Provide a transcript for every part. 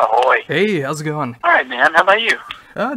Ahoy. Hey, how's it going? Alright, man. How about you?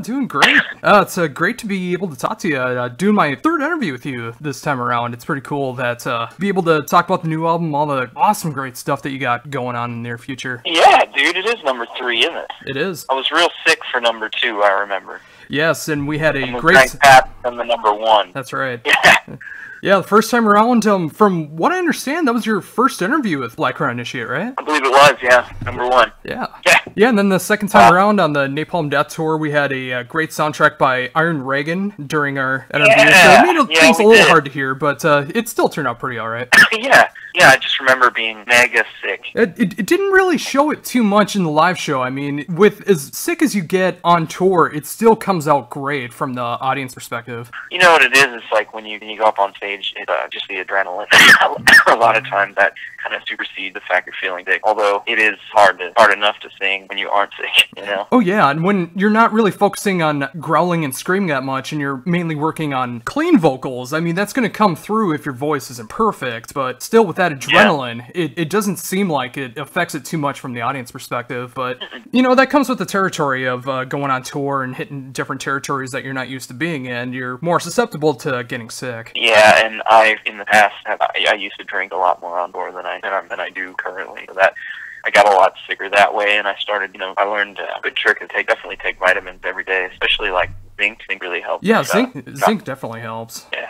Doing great. It's great to be able to talk to you. Doing my third interview with you this time around. It's pretty cool that be able to talk about the new album, all the awesome, great stuff that you got going on in the near future. Yeah, dude, it is number 3, isn't it? It is. I was real sick for number 2, I remember. Yes, and we had a and great... Pat from the number 1. That's right. Yeah. Yeah, the first time around, from what I understand, that was your first interview with Black Crown Initiate, right? I believe it was, yeah. Number 1. Yeah. Yeah. Yeah, and then the second time around on the Napalm Death Tour, we had a great soundtrack by Iron Reagan during our interview. Yeah. So it made things a little hard to hear, but it still turned out pretty alright. Yeah, I just remember being mega sick. It didn't really show it too much in the live show. I mean, with as sick as you get on tour, it still comes out great from the audience perspective. You know what it is? It's like when you go up on stage, it's just the adrenaline. A lot of times that kind of supersedes the fact you're feeling sick. Although it is hard enough to sing when you aren't sick, you know? Oh yeah, and when you're not really focusing on growling and screaming that much, and you're mainly working on clean vocals, I mean, that's going to come through if your voice isn't perfect, but still with that adrenaline, it doesn't seem like it affects it too much from the audience perspective, but, you know, that comes with the territory of going on tour and hitting different territories that you're not used to being in. You're more susceptible to getting sick. Yeah, and in the past, I used to drink a lot more on tour than I do currently, so that I got a lot sicker that way, and I started, you know, I learned a good trick to definitely take vitamins every day, especially like zinc. Zinc really helps. Yeah, zinc definitely helps. Yeah.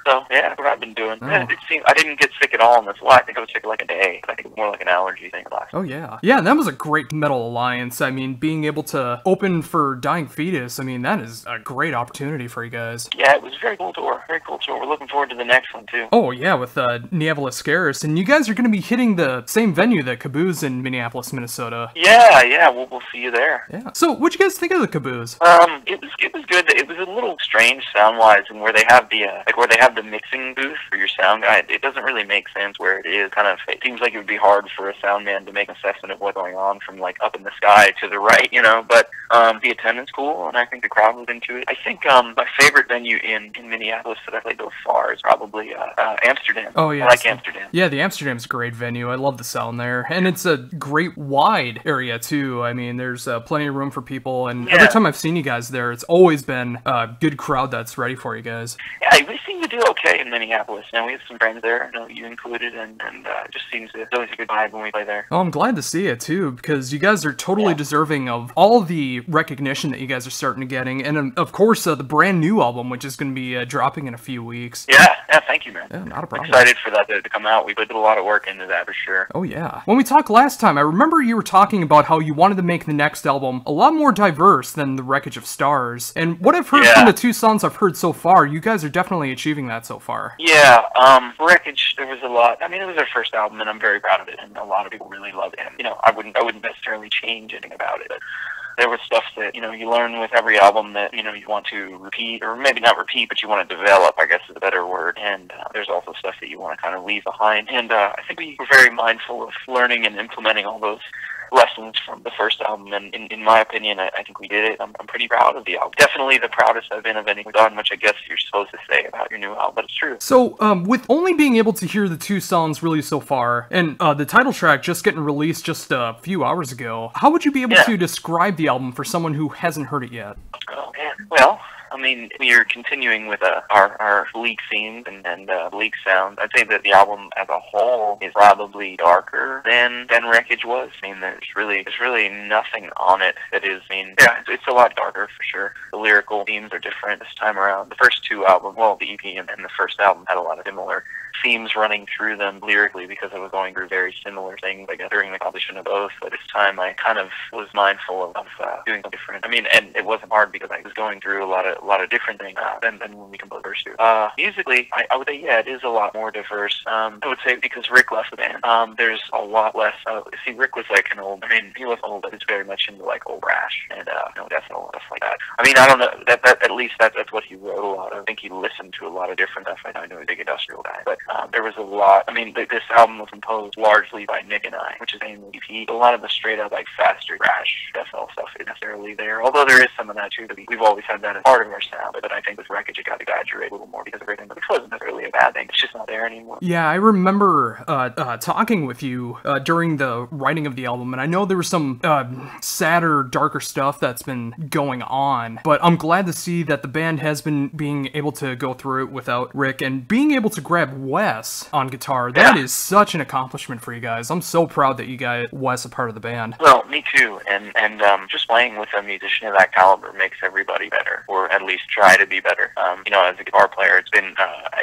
So, yeah, that's what I've been doing. Oh. It seemed, I didn't get sick at all in this one. I think I was sick like a day. I think it was more like an allergy thing. Oh, yeah. Yeah, and that was a great metal alliance. I mean, being able to open for Dying Fetus, I mean, that is a great opportunity for you guys. Yeah, it was a very cool tour. Very cool tour. We're looking forward to the next one, too. Oh, yeah, with Ne Obliviscaris. And you guys are going to be hitting the same venue, the Caboose in Minneapolis, Minnesota. Yeah, we'll see you there. Yeah. So, what'd you guys think of the Caboose? It was good. It was a little strange sound-wise, and where they have the mixing booth for your sound guy, it doesn't really make sense where it is. It seems like it would be hard for a sound man to make an assessment of what's going on from like up in the sky to the right, you know. But the attendance cool, and I think the crowd was into it. I think my favorite venue in Minneapolis that I played so far is probably Amsterdam. Oh yeah, I like Amsterdam. Yeah, the Amsterdam's a great venue. I love the sound there, and it's a great wide area too. I mean, there's plenty of room for people, and every time I've seen you guys there, it's always been a good crowd that's ready for you guys. Yeah, we seem to do okay in Minneapolis. You know, we have some friends there, you know, you included, and it just seems it's always a good vibe when we play there. Oh, I'm glad to see it too, because you guys are totally deserving of all the recognition that you guys are starting to getting, and of course the brand new album, which is going to be dropping in a few weeks. Yeah, thank you, man. Yeah, not a problem. Excited for that to come out. We put a lot of work into that for sure. Oh yeah. When we talked last time, I remember you were talking about how you wanted to make the next album a lot more diverse than The Wreckage of Stars, and what I've heard from the 2 songs I've heard so far, you guys are definitely achieving that so far. Yeah, Wreckage, there was a lot. I mean, it was our first album, and I'm very proud of it, and a lot of people really loved it. And, you know, I wouldn't necessarily change anything about it, but there was stuff that, you know, you learn with every album that, you know, you want to repeat, or maybe not repeat, but you want to develop, I guess is a better word. And there's also stuff that you want to kind of leave behind. And I think we were very mindful of learning and implementing all those lessons from the first album, and in my opinion, I think we did it. I'm pretty proud of the album. Definitely the proudest I've been of anything done, which I guess you're supposed to say about your new album, but it's true. So, with only being able to hear the 2 songs released so far, and the title track just getting released just a few hours ago, how would you be able to describe the album for someone who hasn't heard it yet? Oh, man. Well, I mean, we are continuing with our bleak themes and bleak sounds. I'd say that the album as a whole is probably darker than Wreckage was. I mean, there's really nothing on it that is, I mean, yeah, it's a lot darker for sure. The lyrical themes are different this time around. The first 2 albums, well, the EP and the first album had a lot of similar themes running through them lyrically because I was going through very similar things, I guess, during the composition of both. But this time I kind of was mindful of doing something different. I mean, and it wasn't hard because I was going through a lot of different things than when we composed first 2. Musically, I would say, yeah, it is a lot more diverse. I would say because Rick left the band, there's a lot less. See, Rick was like an old, I mean, he was old, but he's very much into like old Rash and no death and stuff like that. I mean, I don't know, that at least that's what he wrote a lot of. I think he listened to a lot of different stuff. I know he's a big industrial guy, but There was a lot. I mean, this album was composed largely by Nick and I, which is mainly a lot of the straight up like faster thrash death metal stuff isn't necessarily there. Although there is some of that too. That we've always had that as part of our sound, but I think with Wreckage it got exaggerated a little more because of everything. But it wasn't necessarily a bad thing. It's just not there anymore. Yeah, I remember talking with you during the writing of the album, and I know there was some sadder, darker stuff that's been going on, but I'm glad to see that the band has been being able to go through it without Rick, and being able to grab Wes on guitar. That is such an accomplishment for you guys. I'm so proud that you got Wes a part of the band. Well, me too, and just playing with a musician of that caliber makes everybody better, or at least try to be better. You know, as a guitar player, it's been,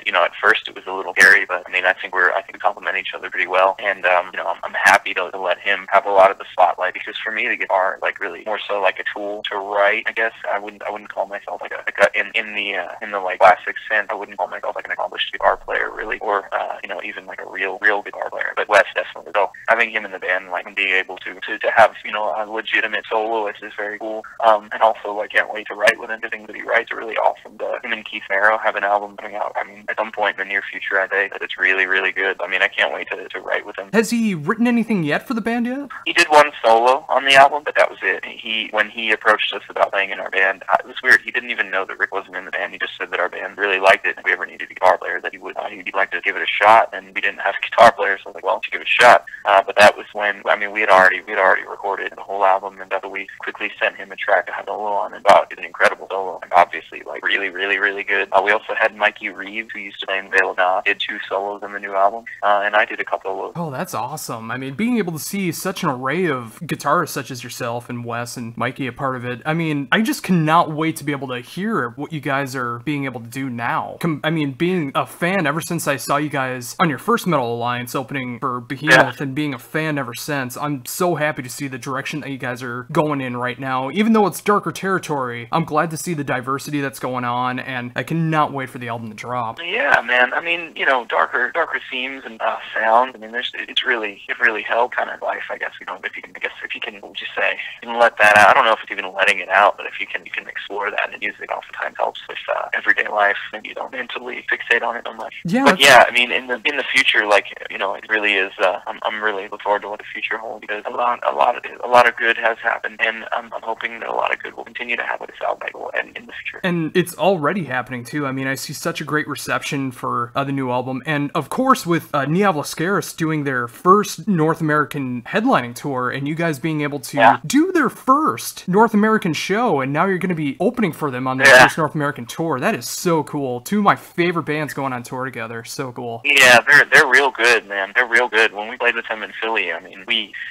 you know, at first it was a little scary, but I mean, I think we complement each other pretty well, and you know, I'm happy to let him have a lot of the spotlight, because for me, the guitar, like, really more so like a tool to write. I guess I wouldn't call myself like in the like classic sense. I wouldn't call myself like an accomplished guitar player, really, or you know, even like a real guitar player. But Wes definitely. So having him in the band, like, and being able to have, you know, a legitimate soloist is very cool. And also, I can't wait to write with him. The things that he writes are really awesome. Him and Keith Merrow have an album coming out. I mean, at some point in the near future, I say that it's really, really good. I mean, I can't wait to write with him. Has he written anything yet for the band yet? He did one solo on the album, but that was it. When he approached us about playing in our band, it was weird. He didn't even know that Rick wasn't in the band. He just said that our band really liked it. If we ever needed a guitar player, that he'd like to give it a shot. And we didn't have a guitar player, so I was like, well, let's give it a shot. But that was when, I mean, we had already recorded the whole album, and we quickly sent him a track to have solo on, and it's an incredible solo, and obviously, like, really, really, really good. We also had Mikey Reeves, who used to play in Veil of Knot, did 2 solos in the new album, and I did a couple of. Oh, that's awesome. I mean, being able to see such an array of guitarists such as yourself and Wes and Mikey a part of it, I mean, I just cannot wait to be able to hear what you guys are being able to do now. I mean, being a fan ever since I saw you guys on your first Metal Alliance opening for Behemoth, and being a fan ever since, I'm so happy to see the direction that you guys are going in right now. Even though it's darker territory, I'm glad to see the diversity that's going on, and I cannot wait for the album to drop. Yeah, man. I mean, you know, darker themes and sound. I mean, it really held kind of life, I guess. You know, if you can, what would you say? You can let that out. I don't know if it's even letting it out, but if you can explore that, and music oftentimes helps with everyday life. Maybe you don't mentally fixate on it so much. Yeah. But yeah, I mean, in the future, like, you know, it really is. I'm really looking forward to what the future holds, because a lot of good has happened, and I'm hoping that a lot of good will continue to happen with this album and in the future. And it's already happening too. I mean, I see such a great reception for the new album, and of course with Ne Obliviscaris doing their first North American headlining tour, and you guys being able to do their first North American show, and now you're going to be opening for them on their first North American tour. That is so cool. 2 of my favorite bands going on tour together. So cool. Yeah, they're real good, man. They're real good. When we played with them in Philly, I mean,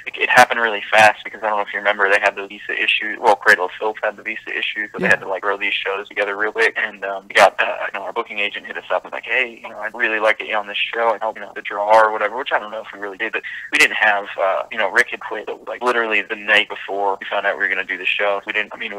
it happened really fast, because I don't know if you remember, they had the visa issue. Well, Cradle of Filth had the visa issue, so they had to like grow these shows together real quick. And we got, you know, our booking agent hit us up and was like, hey, you know, I'd really like to get you on this show and help, you know, the draw or whatever. Which I don't know if we really did, but we didn't have, you know, Rick had quit like literally the night before we found out we were going to do the show. We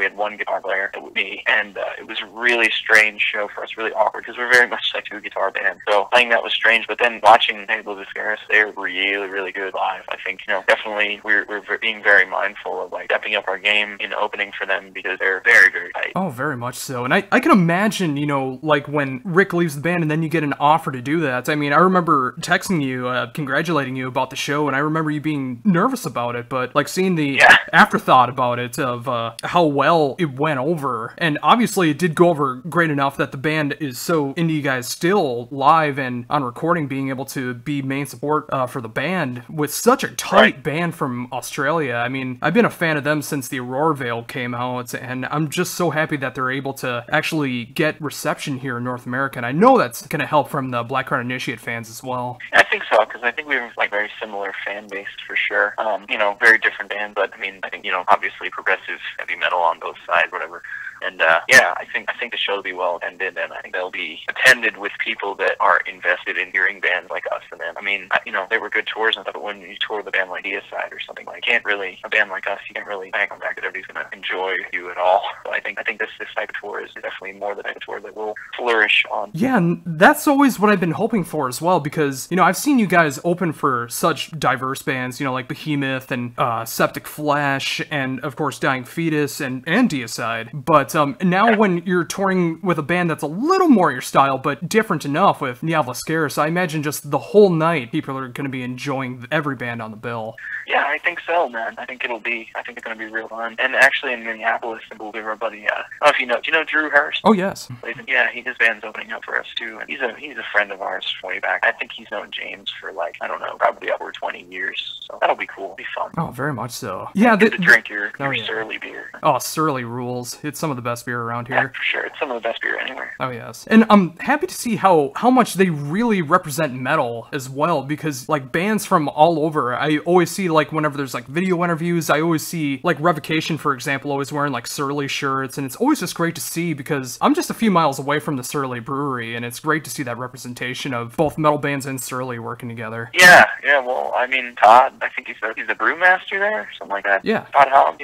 had 1 guitar player, it was me, and it was a really strange show for us, really awkward, because we're very much like 2 guitar band. So playing that was strange, but then watching Ne Obliviscaris, they're really, really good live. I think, you know, definitely we're being very mindful of like stepping up our game in opening for them, because they're very, very tight. Oh, very much so. And I can imagine, you know, like when Rick leaves the band and then you get an offer to do that. I mean, I remember texting you, congratulating you about the show, and I remember you being nervous about it, but like seeing the afterthought about it of how well it went over. And obviously it did go over great enough that the band is so into you guys still live and on recording, being able to be main support for the band with such a tight band from Australia. I mean, I've been a fan of them since the Aurora Veil came out, and I'm just so happy that they're able to actually get reception here in North America, and I know that's going to help from the Black Crown Initiate fans as well. I think so, because I think we have like very similar fan base for sure. You know, very different band, but I mean, I think, you know, obviously progressive heavy metal on both sides, whatever. And yeah, I think the show will be well attended, and I think they'll be attended with people that are invested in hearing bands like us and them. I mean, you know, they were good tours and stuff, but when you tour with a band like Deicide or something, like, a band like us, you can't really bank on the fact that everybody's going to enjoy you at all. So I think this type of tour is definitely more the type of tour that will flourish on. Yeah, and that's always what I've been hoping for as well, because, you know, I've I've seen you guys open for such diverse bands, you know, like Behemoth and Septic Flesh, and of course Dying Fetus and Deicide. But now when you're touring with a band that's a little more your style, but different enough with Ne Obliviscaris, I imagine just the whole night people are going to be enjoying every band on the bill. Yeah, I think so, man. I think it's going to be real fun. And actually in Minneapolis, we'll give our buddy, I don't know if you know, do you know Drew Hurst? Oh, yes. Yeah, his band's opening up for us too. And he's a friend of ours from way back. I think he's known James for like, I don't know, probably over 20 years. So that'll be cool. It'll be fun. Oh, very much so. Yeah, to drink your Surly beer. Oh, Surly rules. It's some of the best beer around here. Yeah, for sure. It's some of the best beer anywhere. Oh, yes. And I'm happy to see how much they really represent metal as well, because like bands from all over, I always see like whenever there's like video interviews, I always see like Revocation, for example, always wearing like Surly shirts, and it's always just great to see because I'm just a few miles away from the Surly brewery, and it's great to see that representation of both metal bands and Surly working together. Yeah, well, I mean, Todd, I think he's the brewmaster there, something like that. Yeah. Todd Hauch,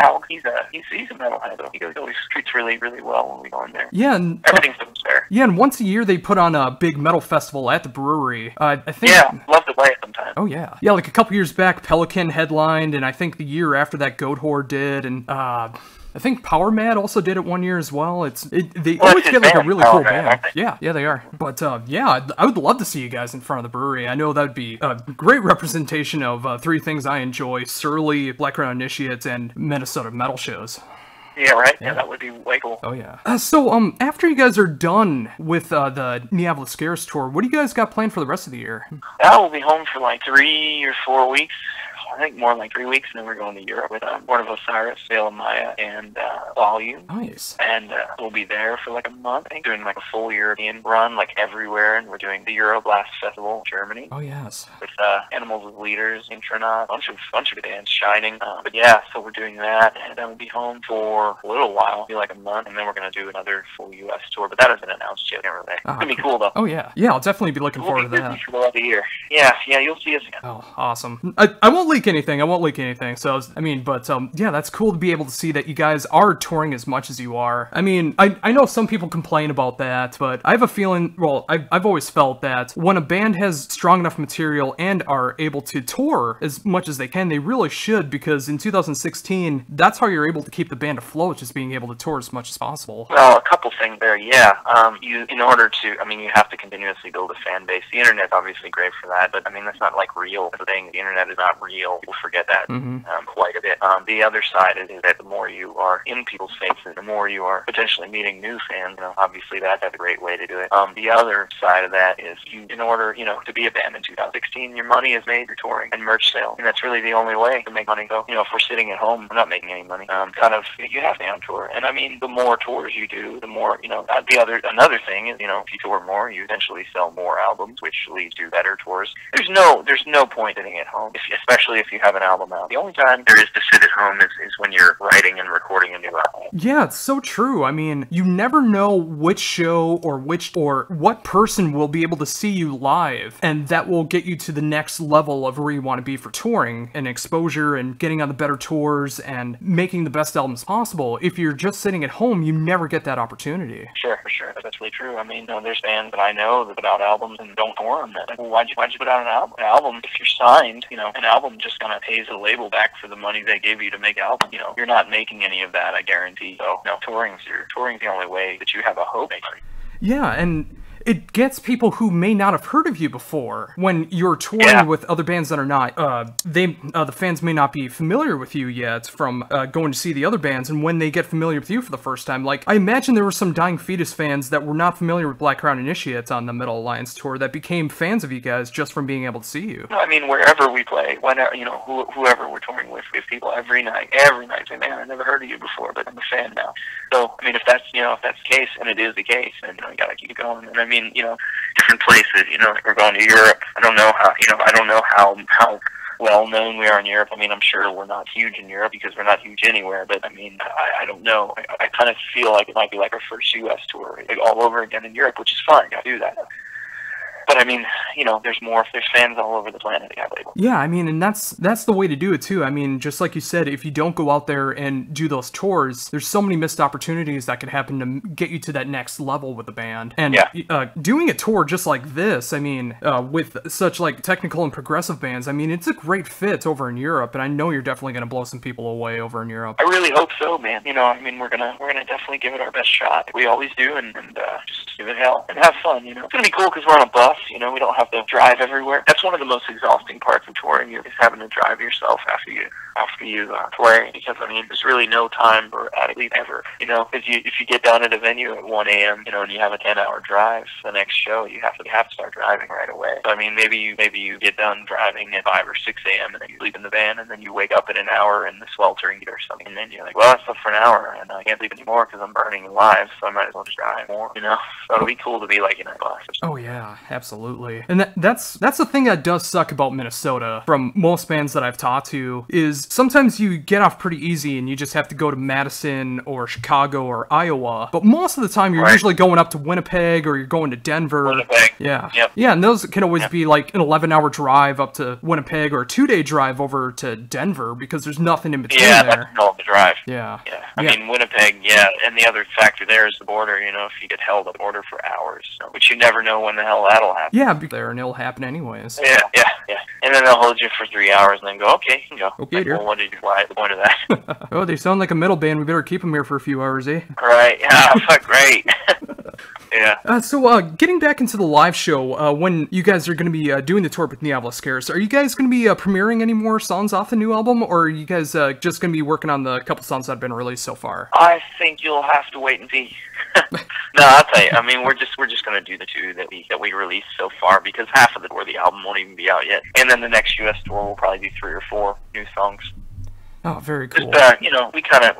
Hauch, he's a metalhead though. He always treats really, really well when we go in there. Yeah, and everything's fair. Yeah, and once a year they put on a big metal festival at the brewery. I think. Yeah, love to play it sometimes. Oh yeah, yeah. Like a couple years back, Pelican headlined, and I think the year after that, Goat Horde did, and I think Power Mad also did it one year as well. They always get like a really cool band. Yeah, they are. But yeah, I would love to see you guys in front of the brewery. I know that would be a great representation of three things I enjoy: Surly, Blackground Initiates, and Minnesota metal shows. Yeah, right? Yeah, that would be way cool. Oh, yeah. So, after you guys are done with the Ne Obliviscaris tour, what do you guys got planned for the rest of the year? We'll be home for like 3 or 4 weeks. I think more like 3 weeks, and then we're going to Europe with Born of Osiris, Veil of Maya, and Volume. Nice. And we'll be there for like a month, I think, doing like a full European run, like everywhere, and we're doing the Euroblast Festival in Germany. Oh, yes. With Animals as Leaders, Intronaut, a bunch of bands, Shining. But yeah, so we're doing that, and then we'll be home for a little while, be like a month, and then we're going to do another full U.S. tour, but that hasn't been announced yet. It's going to be cool, though. Oh, yeah. Yeah, I'll definitely be looking forward to that. We'll be busy for the rest of the year. Yeah, you'll see us again. Oh, awesome. I won't leak anything. So, I mean, but, yeah, that's cool to be able to see that you guys are touring as much as you are. I mean, I know some people complain about that, but I have a feeling, well, I've always felt that when a band has strong enough material and are able to tour as much as they can, they really should, because in 2016, that's how you're able to keep the band afloat, just being able to tour as much as possible. Well, a couple things there, yeah. In order to, I mean, you have to continuously build a fan base. The internet's obviously great for that, but, I mean, that's not, like, real. The thing, the internet is not real. People forget that. Quite a bit. The other side is that the more you are in people's faces, the more you are potentially meeting new fans. Obviously that's a great way to do it. The other side of that is in order, to be a band in 2016, your money is made through touring and merch sales, and that's really the only way to make money. So, if we're sitting at home, we're not making any money. You have to on tour, and I mean, the more tours you do, the more, another thing is, if you tour more, you eventually sell more albums, which leads to better tours. There's no point sitting at home, especially if you have an album out. The only time there is to sit at home is when you're writing and recording a new album. Yeah, it's so true. I mean, you never know which show or what person will be able to see you live, and that will get you to the next level of where you want to be for touring and exposure and getting on the better tours and making the best albums possible. If you're just sitting at home, you never get that opportunity. Sure, for sure. That's really true. I mean, there's bands that I know that put out albums and don't tour them. Well, why'd you put out an album? An album, if you're signed, an album just kind of pays the label back for the money they gave you to make an album. You're not making any of that, I guarantee. So, touring's the only way that you have a hope. Yeah, and it gets people who may not have heard of you before. When you're touring with other bands that are not, the fans may not be familiar with you yet from going to see the other bands, and when they get familiar with you for the first time, like, I imagine there were some Dying Fetus fans that were not familiar with Black Crown Initiates on the Metal Alliance tour that became fans of you guys just from being able to see you. I mean, wherever we play, whenever, whoever we're touring with, we have people every night say, man, I never heard of you before, but I'm a fan now. So, I mean, if that's the case, and it is the case, then, you gotta keep it going. And I mean, different places, we're going to Europe. I don't know how well known we are in Europe. I mean, I'm sure we're not huge in Europe because we're not huge anywhere, but I mean, I don't know. I kind of feel like it might be like our first U.S. tour, like all over again in Europe, which is fun. I do that. But But I mean, you know, there's fans all over the planet at that label. Yeah, I mean, and that's the way to do it too. I mean, just like you said, if you don't go out there and do those tours, there's so many missed opportunities that could happen to get you to that next level with the band. And doing a tour just like this, I mean, with such like technical and progressive bands, I mean, it's a great fit over in Europe, and I know you're definitely gonna blow some people away over in Europe. I really hope so, man. You know, I mean, we're gonna definitely give it our best shot. We always do, and just give it hell and have fun. You know, it's gonna be cool because we're on a bus. You know, we don't have to drive everywhere. That's one of the most exhausting parts of touring, is having to drive yourself after you play, because I mean, there's really no time for athletes ever. You know, if you get down at a venue at 1 a.m., you know, and you have a 10-hour drive for the next show, you have to start driving right away. So I mean, maybe you get done driving at 5 or 6 a.m. and then you sleep in the van, and then you wake up in an hour in the sweltering heat or something, and then you're like, well, I slept for an hour and I can't sleep anymore because I'm burning alive, so I might as well just drive more. You know, so it'll be cool to be like in a bus. Oh yeah, absolutely. And that's the thing that does suck about Minnesota from most bands that I've talked to, is sometimes you get off pretty easy and you just have to go to Madison or Chicago or Iowa, but most of the time you're usually going up to Winnipeg or you're going to Denver. Yeah. Yep. Yeah, and those can always be like an 11-hour drive up to Winnipeg or a 2-day drive over to Denver because there's nothing in between there. Yeah, that's a hell of a drive. Yeah. I mean, Winnipeg, and the other factor there is the border. You know, if you get held at the border for hours, which you never know when the hell that'll happen. Yeah, there, and it'll happen anyways. Yeah. And then they'll hold you for 3 hours and then go, okay, you can go. Okay, dear. Well, why the point of that? Oh, they sound like a metal band. We better keep them here for a few hours, eh? Right, yeah, fuck, great. Yeah. So, getting back into the live show, when you guys are going to be doing the tour with Ne Obliviscaris, are you guys going to be premiering any more songs off the new album, or are you guys just going to be working on the couple songs that have been released so far? I think you'll have to wait and see. No, I'll tell you. I mean, we're just going to do the two that we released so far, because half of the album won't even be out yet, and then the next U.S. tour will probably be 3 or 4 new songs. Oh, very cool. Just, you know, we kind of,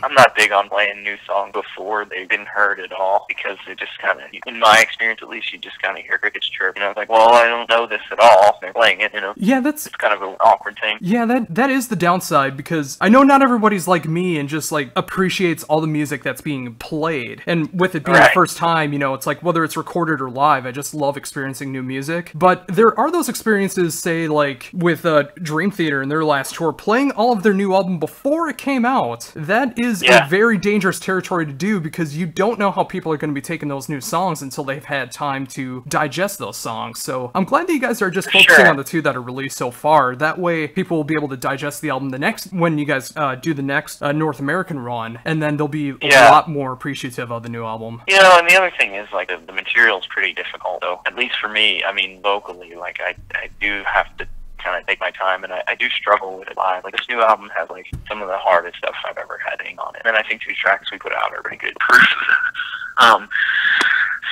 I'm not big on playing new songs before they've been heard at all, because it just kind of, in my experience at least, you just kind of hear crickets chirp, you know, it's like, well, I don't know this at all. They're playing it, you know. Yeah, it's kind of an awkward thing. Yeah, that is the downside, because I know not everybody's like me and just, like, appreciates all the music that's being played. And with it being the first time, you know, it's like, whether it's recorded or live, I just love experiencing new music. But there are those experiences, say, like, with Dream Theater and their last tour, playing all of their new album before it came out. That is a very dangerous territory to do, because you don't know how people are going to be taking those new songs until they've had time to digest those songs. So I'm glad that you guys are just focusing on the 2 that are released so far. That way people will be able to digest the album when you guys do the next North American run, and then they'll be a lot more appreciative of the new album. You know, and the other thing is, like, the material's pretty difficult, though. At least for me, I mean, vocally, like, I do have to kind of take my time, and I do struggle with it live. Like, this new album has, like, some of the hardest stuff I've ever had on it. And I think 2 tracks we put out are pretty good proof of that.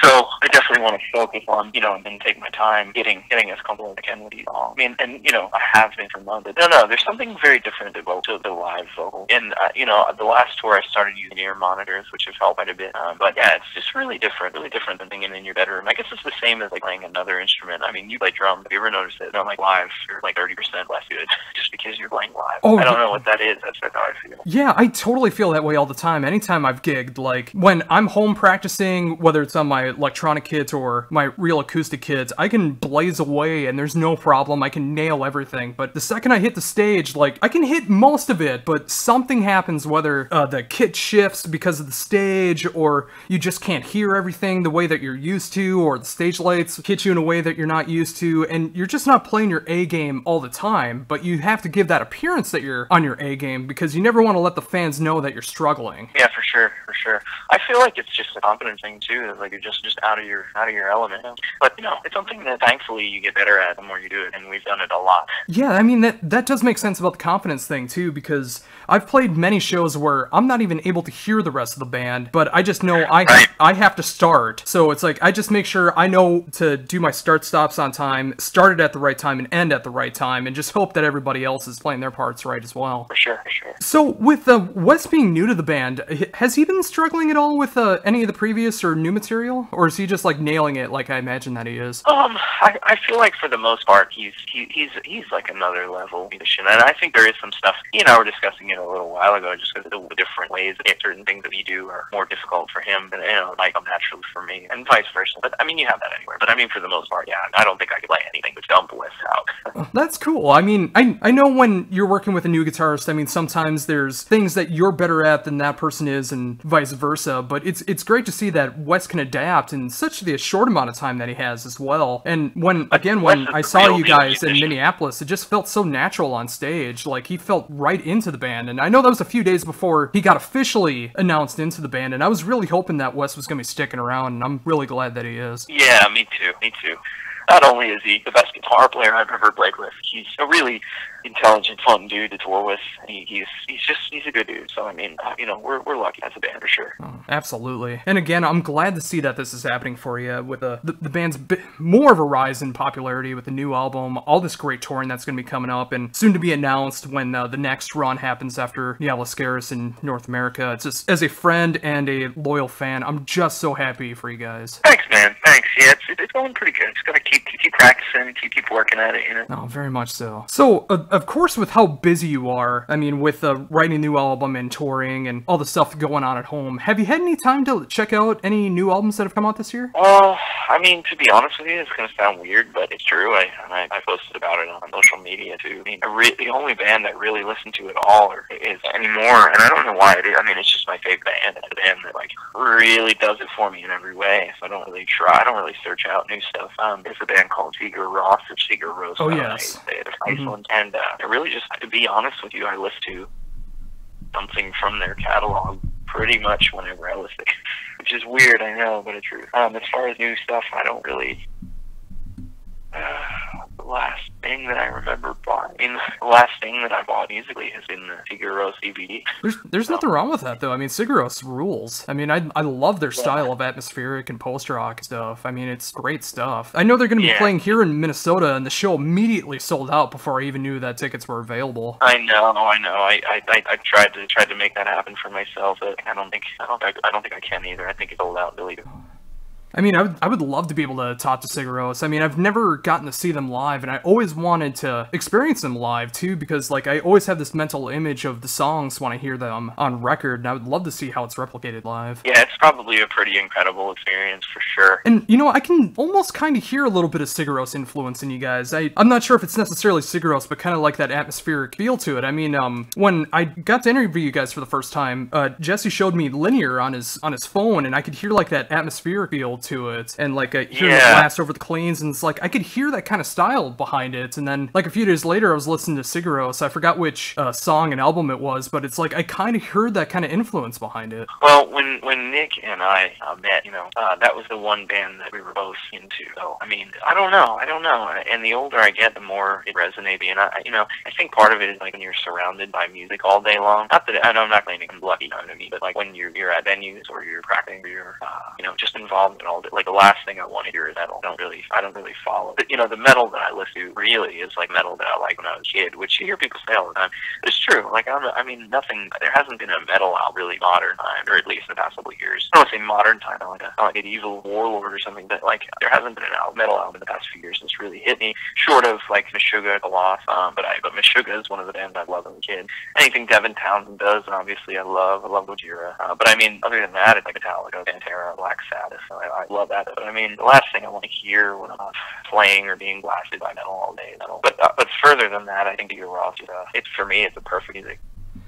So I definitely want to focus on, you know, and take my time getting as comfortable as I can with these songs. I mean, and, you know, I have been for months. No, there's something very different about the live vocal. And, you know, the last tour I started using ear monitors, which have helped quite a bit. But yeah, it's just really different than singing in your bedroom. I guess it's the same as, like, playing another instrument. I mean, you play drums. Have you ever noticed that? Like, live, you're like 30% less good just because you're playing live. Oh, I don't know what that is. That's how I feel. Yeah, I totally feel that way all the time. Anytime I've gigged, like, when I'm home practicing, whether it's on my electronic kits or my real acoustic kits, I can blaze away and there's no problem. I can nail everything. But the second I hit the stage, like, I can hit most of it, but something happens, whether the kit shifts because of the stage, or you just can't hear everything the way that you're used to, or the stage lights hit you in a way that you're not used to, and you're just not playing your A game all the time, but you have to give that appearance that you're on your A game, because you never want to let the fans know that you're struggling. Yeah, for sure. I feel like it's just a confidence thing too. Like, you're just out of your element. But, you know, it's something that thankfully you get better at the more you do it, and we've done it a lot. Yeah, I mean, that does make sense about the confidence thing too, because I've played many shows where I'm not even able to hear the rest of the band, but I just know I have to start. So it's like, I just make sure I know to do my start stops on time, start it at the right time, and end at the right time, and just hope that everybody else is playing their parts right as well. For sure. So with Wes being new to the band, has he been struggling at all with any of the previous or new material, or is he just, like, nailing it like I imagine that he is? I feel like for the most part he's like another level musician, and I think there is some stuff he and I were discussing it a little while ago, just because the different ways that certain things that we do are more difficult for him than, might come naturally for me, and vice versa. But I mean, you have that anywhere. But I mean, for the most part, yeah, I don't think I could play anything but dump Wes Hauch. That's cool. I mean, I know when you're working with a new guitarist, I mean, sometimes there's things that you're better at than that person is, and vice versa. But it's great to see that Wes can adapt in such the short amount of time that he has as well. And when I saw you guys in Minneapolis, it just felt so natural on stage. Like, he felt right into the band. And I know that was a few days before he got officially announced into the band, and I was really hoping that Wes was going to be sticking around, and I'm really glad that he is. Yeah, me too. Not only is he the best guitar player I've ever played with, he's a really intelligent, fun dude to tour with. He's a good dude. So I mean, we're lucky as a band for sure. Oh, absolutely. And again, I'm glad to see that this is happening for you with the band's more of a rise in popularity with the new album, all this great touring that's going to be coming up, and soon to be announced when the next run happens after Ne Obliviscaris in North America. It's just, as a friend and a loyal fan, I'm just so happy for you guys. Thanks, man. Thanks. Yeah, it's going pretty good. Just gotta keep practicing, keep working at it, Oh, very much so. So, of course, with how busy you are, I mean, with writing a new album and touring and all the stuff going on at home, have you had any time to check out any new albums that have come out this year? I mean, to be honest with you, it's gonna sound weird, but it's true. I posted about it on social media too. I mean, the only band I really listen to at all is anymore, and I don't know why it is. I mean, it's just my favorite band. It's a band that like really does it for me in every way. So I don't really search out new stuff. There's a band called Sigur Rós or Sigur Rós. Oh yes. Iceland, and I really just, to be honest with you, I listen to something from their catalog pretty much whenever I listen, which is weird, I know, but it's true. As far as new stuff, I don't really. The last thing that I remember buying, the last thing that I bought musically has been the Sigur Rós DVD. There's nothing wrong with that, though. I mean, Sigur Rós rules. I mean, I love their style of atmospheric and post-rock stuff. I mean, it's great stuff. I know they're going to be playing here in Minnesota, and the show immediately sold out before I even knew that tickets were available. I know. I tried to make that happen for myself, but I don't think I can either. I think it sold out really good. I mean, I would love to be able to talk to Sigur Rós. I mean, I've never gotten to see them live, and I always wanted to experience them live, too, because, like, I always have this mental image of the songs when I hear them on record, and I would love to see how it's replicated live. Yeah, it's probably a pretty incredible experience, for sure. And, I can almost kind of hear a little bit of Sigur Rós influence in you guys. I'm not sure if it's necessarily Sigur Rós, but kind of like that atmospheric feel to it. I mean, when I got to interview you guys for the first time, Jesse showed me Linear on his phone, and I could hear, like, that atmospheric feel to it, and like hearing it blast over the cleans, and it's like I could hear that kind of style behind it. And then like a few days later, I was listening to Sigur Rós. I forgot which song and album it was, but it's like I kind of heard that kind of influence behind it. Well, when Nick and I met, that was the one band that we were both into. So I mean, I don't know. And the older I get, the more it resonates. And I think part of it is like when you're surrounded by music all day long. Not that I'm not claiming I'm lucky, but like when you're at venues or you're practicing, or you're just involved in all the, like, the last thing I want to hear is metal. I don't really follow. But, the metal that I listen to really is like metal that I like when I was a kid, which you hear people say all the time. But it's true. Like, there hasn't been a metal out really modern time, or at least in the past couple of years. I don't want to say modern time, not like an evil warlord or something, but like there hasn't been a metal album in the past few years that's really hit me, short of like Meshuggah, The Lost. But Meshuggah is one of the bands I love as a kid. Anything Devin Townsend does, obviously I love Gojira. But I mean, other than that, it's like Metallica, Pantera, Black Sabbath. So I love that. But I mean, the last thing I want to hear when I'm not playing or being blasted by metal all day is metal. But further than that, I think Sigur Rós, for me, it's a perfect music.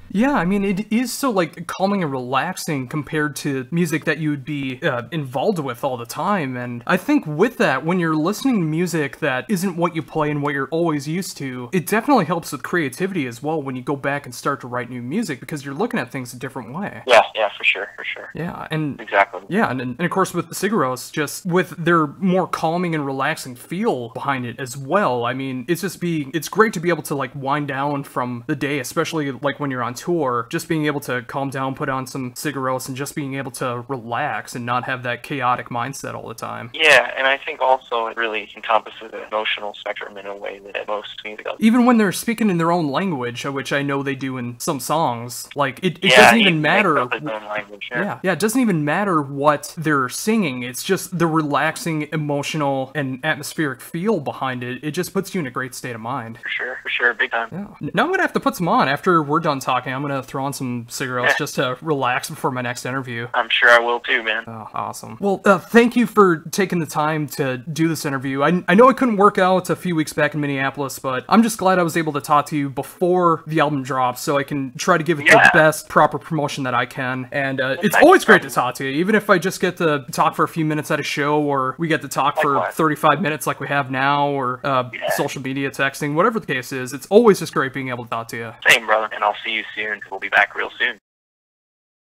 Yeah, I mean, it is so, like, calming and relaxing compared to music that you would be involved with all the time, and I think with that, when you're listening to music that isn't what you play and what you're always used to, it definitely helps with creativity as well when you go back and start to write new music, because you're looking at things a different way. Yeah, for sure. Yeah, and... Exactly. Yeah, and of course with the Sigur Rós, just with their more calming and relaxing feel behind it as well, I mean, it's great to be able to, like, wind down from the day, especially, like, when you're on tour, just being able to calm down, put on some Sigur Rós, and just being able to relax and not have that chaotic mindset all the time. Yeah, and I think also it really encompasses the emotional spectrum in a way that most music does. Even when they're speaking in their own language, which I know they do in some songs, like, it doesn't even matter. It doesn't even matter what they're singing. It's just the relaxing, emotional, and atmospheric feel behind it. It just puts you in a great state of mind. For sure, big time. Yeah. Now I'm gonna have to put some on after we're done talking talking. I'm gonna throw on some cigarettes just to relax before my next interview. I'm sure I will too, man. Oh, awesome. Well, thank you for taking the time to do this interview. I know it couldn't work out a few weeks back in Minneapolis, but I'm just glad I was able to talk to you before the album drops, so I can try to give it the best proper promotion that I can. And it's always great to talk to you, even if I just get to talk for a few minutes at a show, or we get to talk for 35 minutes like we have now, or social media texting, whatever the case is. It's always just great being able to talk to you. Same, brother, and I'll see you soon. We'll be back real soon.